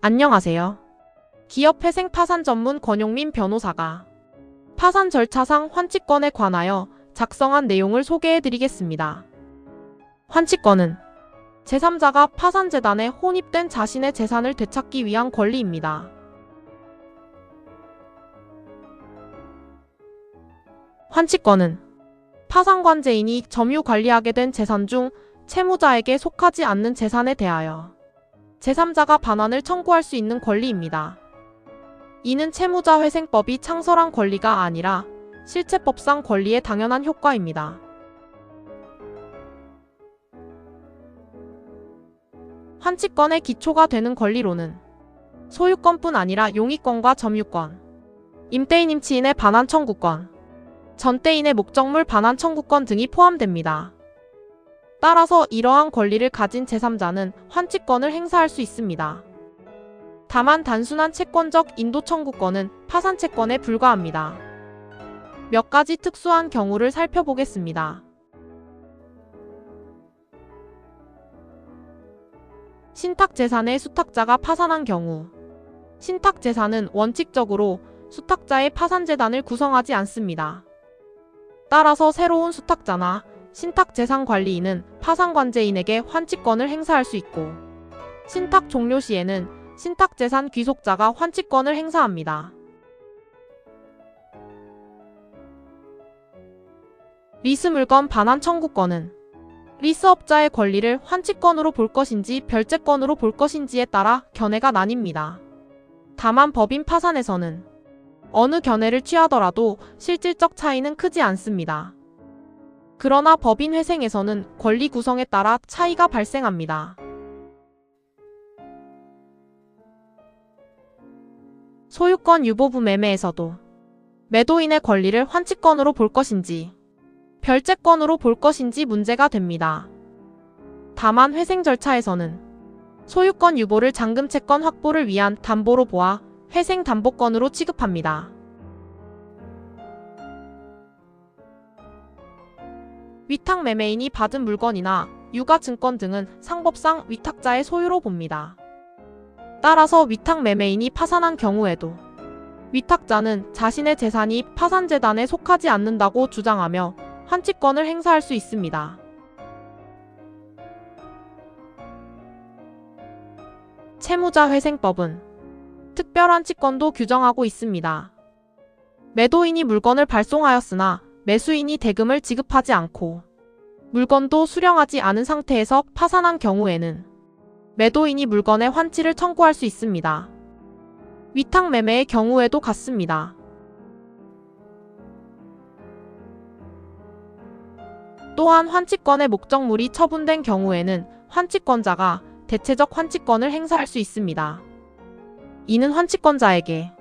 안녕하세요. 기업회생 파산 전문 권용민 변호사가 파산 절차상 환치권에 관하여 작성한 내용을 소개해드리겠습니다. 환치권은 제3자가 파산재단에 혼입된 자신의 재산을 되찾기 위한 권리입니다. 환치권은 파산관제인이 점유관리하게 된 재산 중 채무자에게 속하지 않는 재산에 대하여 제3자가 반환을 청구할 수 있는 권리입니다. 이는 채무자회생법이 창설한 권리가 아니라 실체법상 권리의 당연한 효과입니다. 환치권의 기초가 되는 권리로는 소유권뿐 아니라 용의권과 점유권, 임대인 임치인의 반환 청구권, 전대인의 목적물 반환 청구권 등이 포함됩니다. 따라서 이러한 권리를 가진 제3자는 환치권을 행사할 수 있습니다. 다만 단순한 채권적 인도 청구권은 파산채권에 불과합니다. 몇 가지 특수한 경우를 살펴보겠습니다. 신탁재산의 수탁자가 파산한 경우, 신탁재산은 원칙적으로 수탁자의 파산재단을 구성하지 않습니다. 따라서 새로운 수탁자나 신탁재산관리인은 파산관제인에게 환치권을 행사할 수 있고, 신탁 종료 시에는 신탁재산 귀속자가 환치권을 행사합니다. 리스물건 반환 청구권은 리스업자의 권리를 환치권으로 볼 것인지 별채권으로 볼 것인지에 따라 견해가 나뉩니다. 다만 법인 파산에서는 어느 견해를 취하더라도 실질적 차이는 크지 않습니다. 그러나 법인 회생에서는 권리 구성에 따라 차이가 발생합니다. 소유권 유보부 매매에서도 매도인의 권리를 환치권으로 볼 것인지 별채권으로 볼 것인지 문제가 됩니다. 다만 회생 절차에서는 소유권 유보를 잔금채권 확보를 위한 담보로 보아 회생 담보권으로 취급합니다. 위탁 매매인이 받은 물건이나 유가증권 등은 상법상 위탁자의 소유로 봅니다. 따라서 위탁 매매인이 파산한 경우에도 위탁자는 자신의 재산이 파산재단에 속하지 않는다고 주장하며 환치권을 행사할 수 있습니다. 채무자회생법은 특별환치권도 규정하고 있습니다. 매도인이 물건을 발송하였으나 매수인이 대금을 지급하지 않고 물건도 수령하지 않은 상태에서 파산한 경우에는 매도인이 물건의 환치를 청구할 수 있습니다. 위탁 매매의 경우에도 같습니다. 또한 환치권의 목적물이 처분된 경우에는 환치권자가 대체적 환치권을 행사할 수 있습니다. 이는 환치권자에게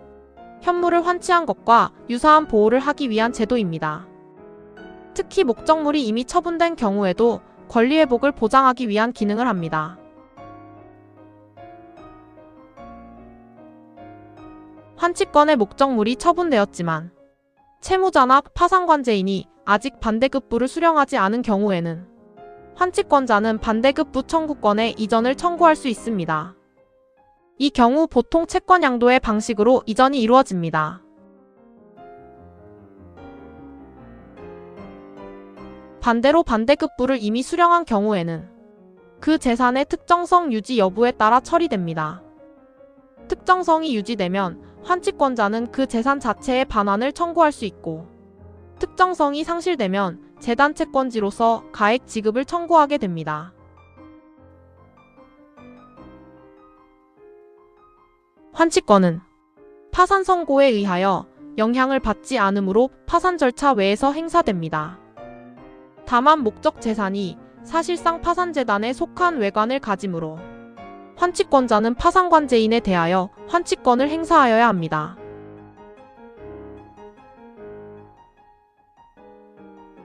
현물을 환치한 것과 유사한 보호를 하기 위한 제도입니다. 특히 목적물이 이미 처분된 경우에도 권리회복을 보장하기 위한 기능을 합니다. 환치권의 목적물이 처분되었지만 채무자나 파산관제인이 아직 반대급부를 수령하지 않은 경우에는 환치권자는 반대급부 청구권의 이전을 청구할 수 있습니다. 이 경우 보통 채권 양도의 방식으로 이전이 이루어집니다. 반대로 반대급부를 이미 수령한 경우에는 그 재산의 특정성 유지 여부에 따라 처리됩니다. 특정성이 유지되면 환치권자는 그 재산 자체의 반환을 청구할 수 있고, 특정성이 상실되면 재단 채권지로서 가액 지급을 청구하게 됩니다. 환치권은 파산 선고에 의하여 영향을 받지 않으므로 파산 절차 외에서 행사됩니다. 다만 목적 재산이 사실상 파산재단에 속한 외관을 가지므로 환치권자는 파산관제인에 대하여 환치권을 행사하여야 합니다.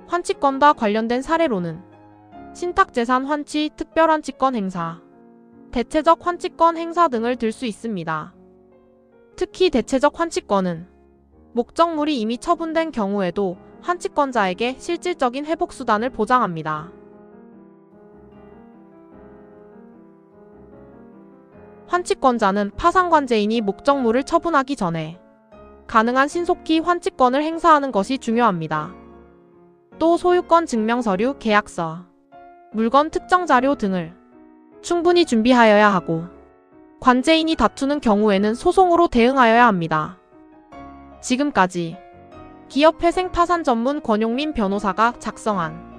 환치권과 관련된 사례로는 신탁재산 환치, 특별환치권 행사, 대체적 환치권 행사 등을 들 수 있습니다. 특히 대체적 환치권은 목적물이 이미 처분된 경우에도 환치권자에게 실질적인 회복수단을 보장합니다. 환치권자는 파산관제인이 목적물을 처분하기 전에 가능한 신속히 환치권을 행사하는 것이 중요합니다. 또 소유권 증명서류, 계약서, 물건 특정 자료 등을 충분히 준비하여야 하고 관제인이 다투는 경우에는 소송으로 대응하여야 합니다. 지금까지 기업회생 파산 전문 권용민 변호사가 작성한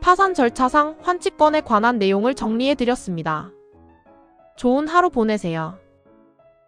파산 절차상 환치권에 관한 내용을 정리해드렸습니다. 좋은 하루 보내세요.